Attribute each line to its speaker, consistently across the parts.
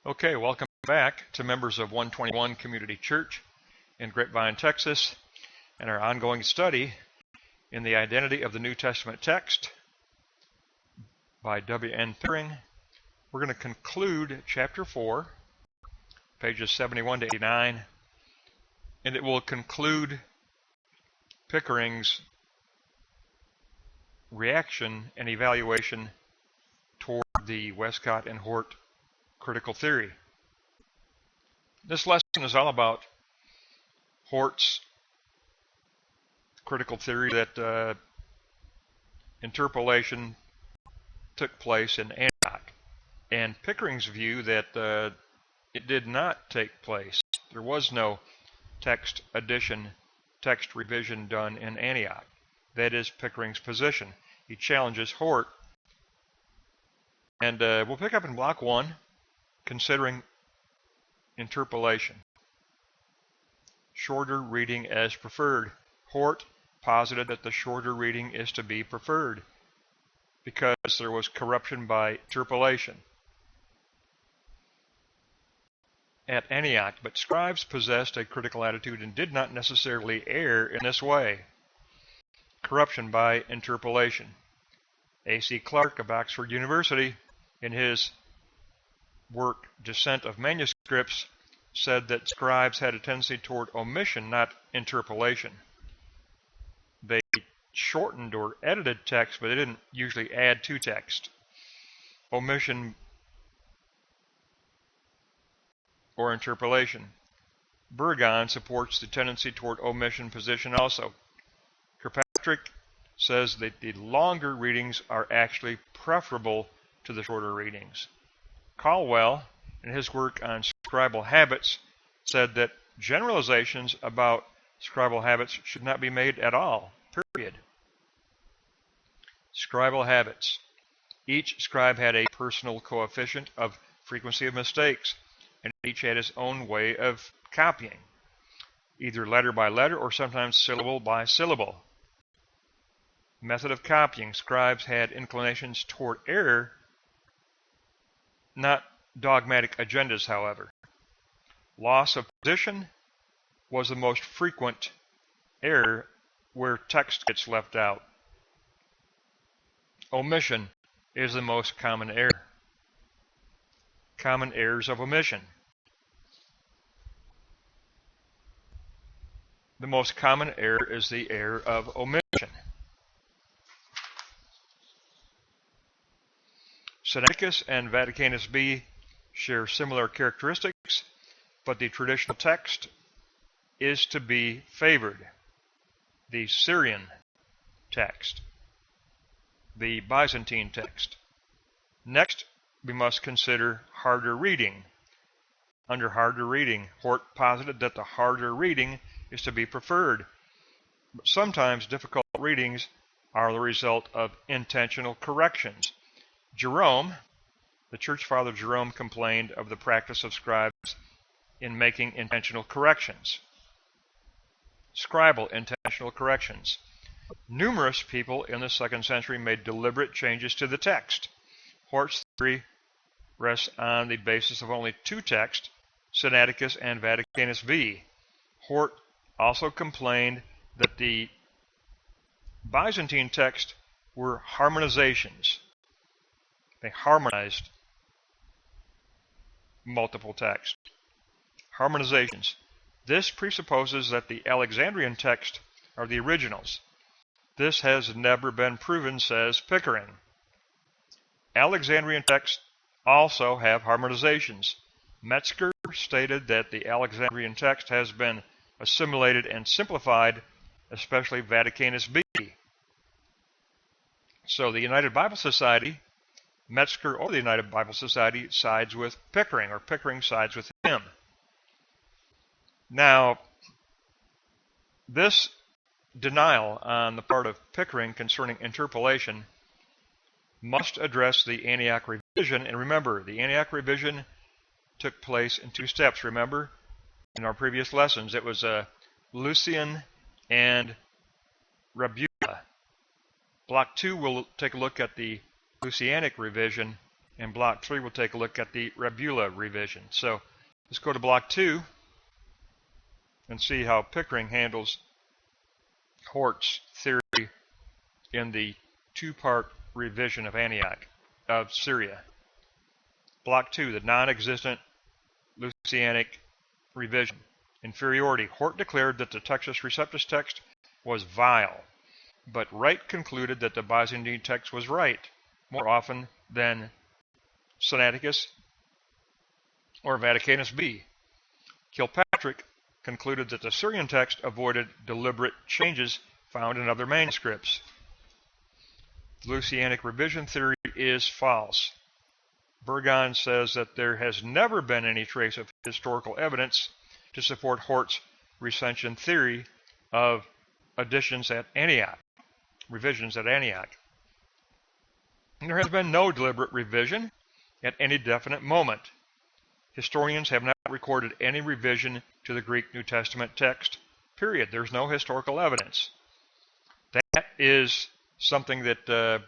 Speaker 1: Okay, welcome back to members of 121 Community Church in Grapevine, Texas, and our ongoing study in the Identity of the New Testament Text by W.N. Pickering. We're going to conclude chapter 4, pages 71 to 89, and it will conclude Pickering's reaction and evaluation toward the Westcott and Hort critical theory. This lesson is all about Hort's critical theory that interpolation took place in Antioch, and Pickering's view that it did not take place. There was no text addition, text revision done in Antioch. That is Pickering's position. He challenges Hort, and we'll pick up in block 1, considering interpolation. Shorter reading as preferred. Hort posited that the shorter reading is to be preferred because there was corruption by interpolation at Antioch, but scribes possessed a critical attitude and did not necessarily err in this way. Corruption by interpolation. A.C. Clarke of Oxford University, in his work Descent of Manuscripts, said that scribes had a tendency toward omission, not interpolation. They shortened or edited text, but they didn't usually add to text. Omission or interpolation. Burgon supports the tendency toward omission position also. Kirkpatrick says that the longer readings are actually preferable to the shorter readings. Caldwell, in his work on scribal habits, said that generalizations about scribal habits should not be made at all, period. Scribal habits. Each scribe had a personal coefficient of frequency of mistakes, and each had his own way of copying, either letter by letter or sometimes syllable by syllable. Method of copying. Scribes had inclinations toward error, not dogmatic agendas, however. Loss of position was the most frequent error where text gets left out. Omission is the most common error. Common errors of omission. The most common error is the error of omission. Sinaiticus and Vaticanus B share similar characteristics, but the traditional text is to be favored. The Syrian text, the Byzantine text. Next, we must consider harder reading. Under harder reading, Hort posited that the harder reading is to be preferred, but sometimes difficult readings are the result of intentional corrections. Jerome, the church father Jerome, complained of the practice of scribes in making intentional corrections. Scribal intentional corrections. Numerous people in the 2nd century made deliberate changes to the text. Hort's theory rests on the basis of only 2 texts, Sinaiticus and Vaticanus V. Hort also complained that the Byzantine texts were harmonizations. They harmonized multiple texts. Harmonizations. This presupposes that the Alexandrian texts are the originals. This has never been proven, says Pickering. Alexandrian texts also have harmonizations. Metzger stated that the Alexandrian text has been assimilated and simplified, especially Vaticanus B. So the United Bible Society, Metzger or the United Bible Society, sides with Pickering, or Pickering sides with him. Now, this denial on the part of Pickering concerning interpolation must address the Antioch revision. And remember, the Antioch revision took place in 2 steps. Remember, in our previous lessons, it was Lucian and Rabula. Block 2 will take a look at the Lucianic revision, In Block 3, we'll take a look at the Rebula revision. So let's go to Block 2 and see how Pickering handles Hort's theory in the two-part revision of Antioch, of Syria. Block 2, the non-existent Lucianic revision. Inferiority. Hort declared that the Textus Receptus text was vile, but Wright concluded that the Byzantine text was right, more often than Sinaiticus or Vaticanus B. Kilpatrick concluded that the Syrian text avoided deliberate changes found in other manuscripts. The Lucianic revision theory is false. Burgon says that there has never been any trace of historical evidence to support Hort's recension theory of revisions at Antioch. And there has been no deliberate revision at any definite moment. Historians have not recorded any revision to the Greek New Testament text, period. There's no historical evidence. That is something that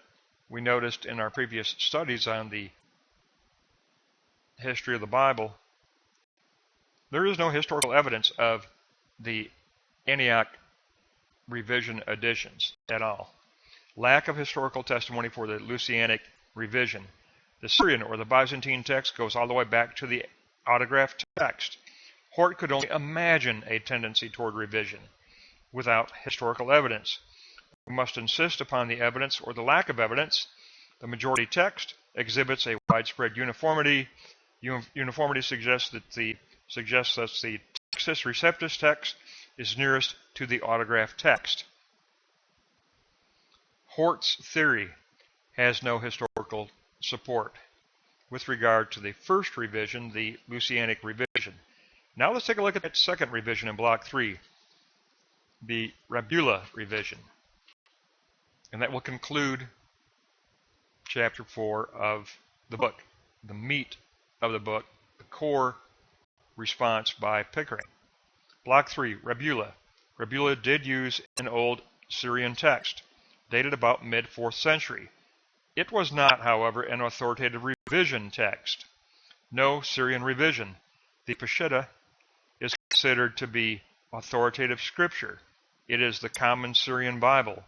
Speaker 1: we noticed in our previous studies on the history of the Bible. There is no historical evidence of the Antioch revision editions at all. Lack of historical testimony for the Lucianic revision. The Syrian or the Byzantine text goes all the way back to the autographed text. Hort could only imagine a tendency toward revision without historical evidence. We must insist upon the evidence or the lack of evidence. The majority text exhibits a widespread uniformity. Uniformity suggests that the Textus Receptus text is nearest to the autographed text. Hort's theory has no historical support with regard to the first revision, the Lucianic revision. Now let's take a look at that second revision in Block 3, the Rebula revision. And that will conclude Chapter 4 of the book, the meat of the book, the core response by Pickering. Block 3, Rebula. Rebula did use an old Syrian text, dated about mid-4th century. It was not, however, an authoritative revision text. No Syrian revision. The Peshitta is considered to be authoritative scripture. It is the common Syrian Bible,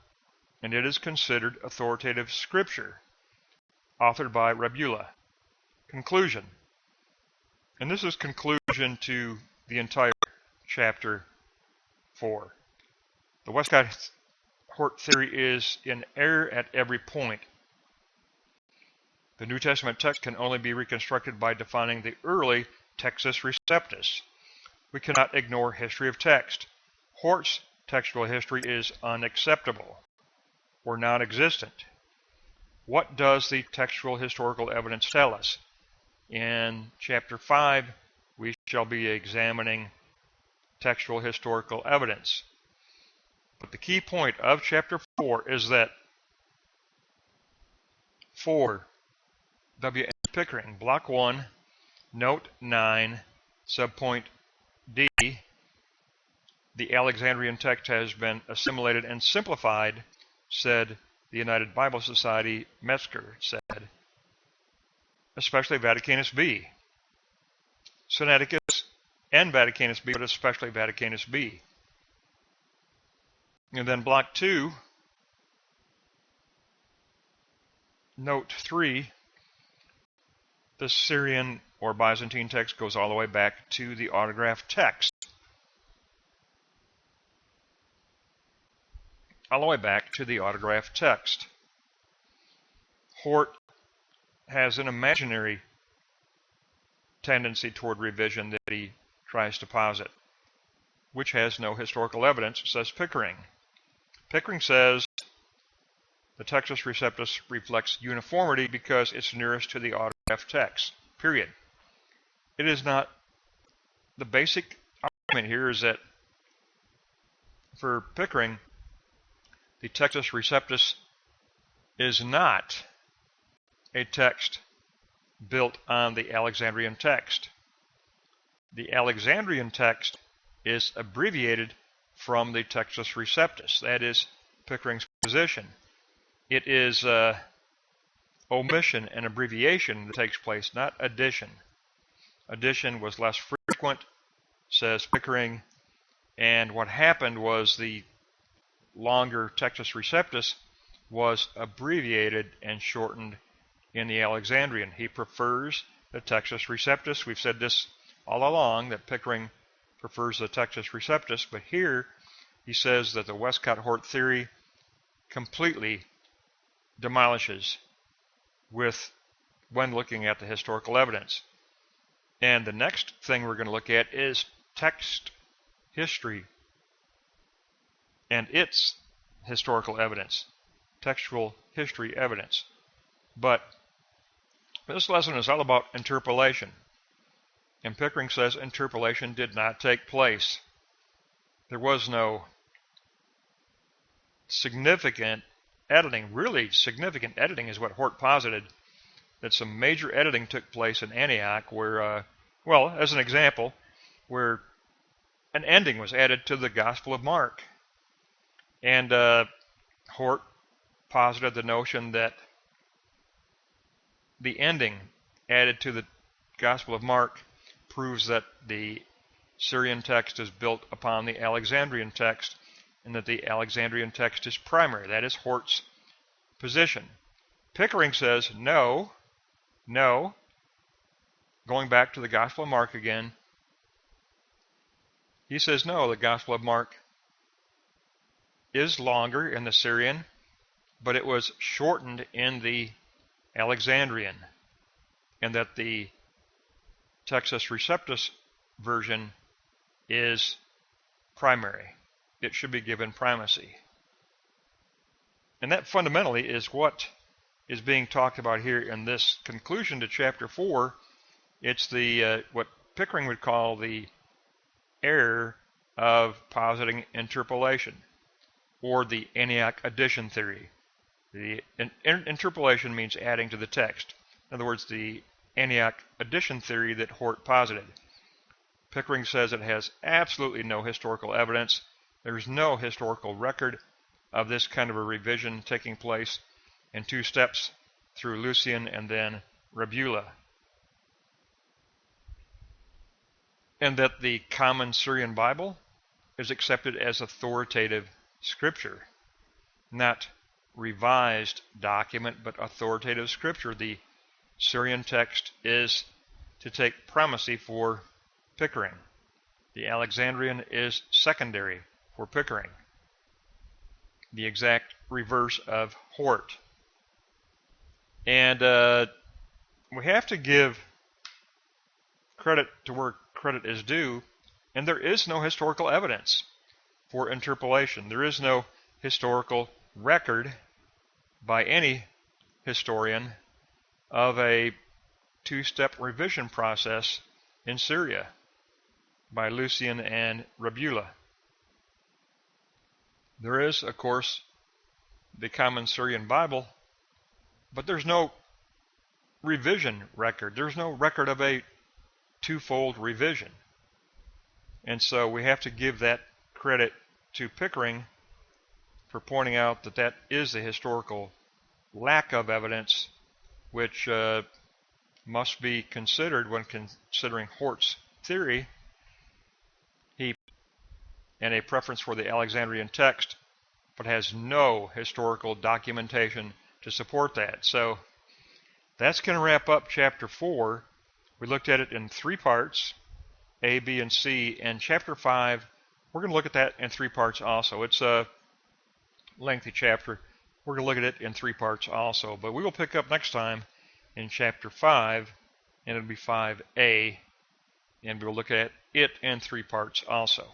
Speaker 1: and it is considered authoritative scripture, authored by Rebula. Conclusion. And this is conclusion to the entire chapter 4. The Westcott-Hort theory is in error at every point. The New Testament text can only be reconstructed by defining the early Textus Receptus. We cannot ignore history of text. Hort's textual history is unacceptable or non-existent. What does the textual historical evidence tell us? In Chapter 5, we shall be examining textual historical evidence. But the key point of Chapter 4 is that for W. Pickering, Block 1, Note 9, Subpoint D, the Alexandrian text has been assimilated and simplified, said the United Bible Society, Metzger said, especially Vaticanus B. Sinaiticus and Vaticanus B, but especially Vaticanus B. And then Block 2, Note 3, the Syrian or Byzantine text goes all the way back to the autographed text. All the way back to the autographed text. Hort has an imaginary tendency toward revision that he tries to posit, which has no historical evidence, says Pickering. Pickering says the Textus Receptus reflects uniformity because it's nearest to the autographed text, period. It is not. The basic argument here is that for Pickering, the Textus Receptus is not a text built on the Alexandrian text. The Alexandrian text is abbreviated from the Textus Receptus. That is Pickering's position. It is omission and abbreviation that takes place, not addition. Addition was less frequent, says Pickering, and what happened was the longer Textus Receptus was abbreviated and shortened in the Alexandrian. He prefers the Textus Receptus. We've said this all along, that Pickering prefers the Textus Receptus, but here he says that the Westcott-Hort theory completely demolishes when looking at the historical evidence. And the next thing we're going to look at is text history and its historical evidence, textual history evidence. But this lesson is all about interpolation. And Pickering says interpolation did not take place. There was no significant editing. Really significant editing is what Hort posited, that some major editing took place in Antioch where, well, as an example, where an ending was added to the Gospel of Mark. And Hort posited the notion that the ending added to the Gospel of Mark proves that the Syrian text is built upon the Alexandrian text, and that the Alexandrian text is primary. That is Hort's position. Pickering says, no, going back to the Gospel of Mark again, he says, no, the Gospel of Mark is longer in the Syrian, but it was shortened in the Alexandrian, and that the Textus Receptus version is primary. It should be given primacy. And that fundamentally is what is being talked about here in this conclusion to chapter 4. It's the what Pickering would call the error of positing interpolation, or the Antioch addition theory. The interpolation means adding to the text. In other words, the Antioch addition theory that Hort posited. Pickering says it has absolutely no historical evidence. There's no historical record of this kind of a revision taking place in 2 steps through Lucian and then Rabula. And that the common Syrian Bible is accepted as authoritative scripture, not revised document, but authoritative scripture. The Syrian text is to take primacy for Pickering. The Alexandrian is secondary for Pickering. The exact reverse of Hort. And we have to give credit to where credit is due, and there is no historical evidence for interpolation. There is no historical record by any historian of a 2-step revision process in Syria by Lucian and Rabula. There is, of course, the common Syrian Bible, but there's no revision record. There's no record of a 2-fold revision. And so we have to give that credit to Pickering for pointing out that that is the historical lack of evidence which must be considered when considering Hort's theory. And a preference for the Alexandrian text, but has no historical documentation to support that. So that's going to wrap up chapter 4. We looked at it in 3 parts, A, B, and C, and chapter 5, we're going to look at that in 3 parts also. It's a lengthy chapter. We're going to look at it in 3 parts also, but we will pick up next time in chapter 5, and it'll be 5A, and we'll look at it in 3 parts also.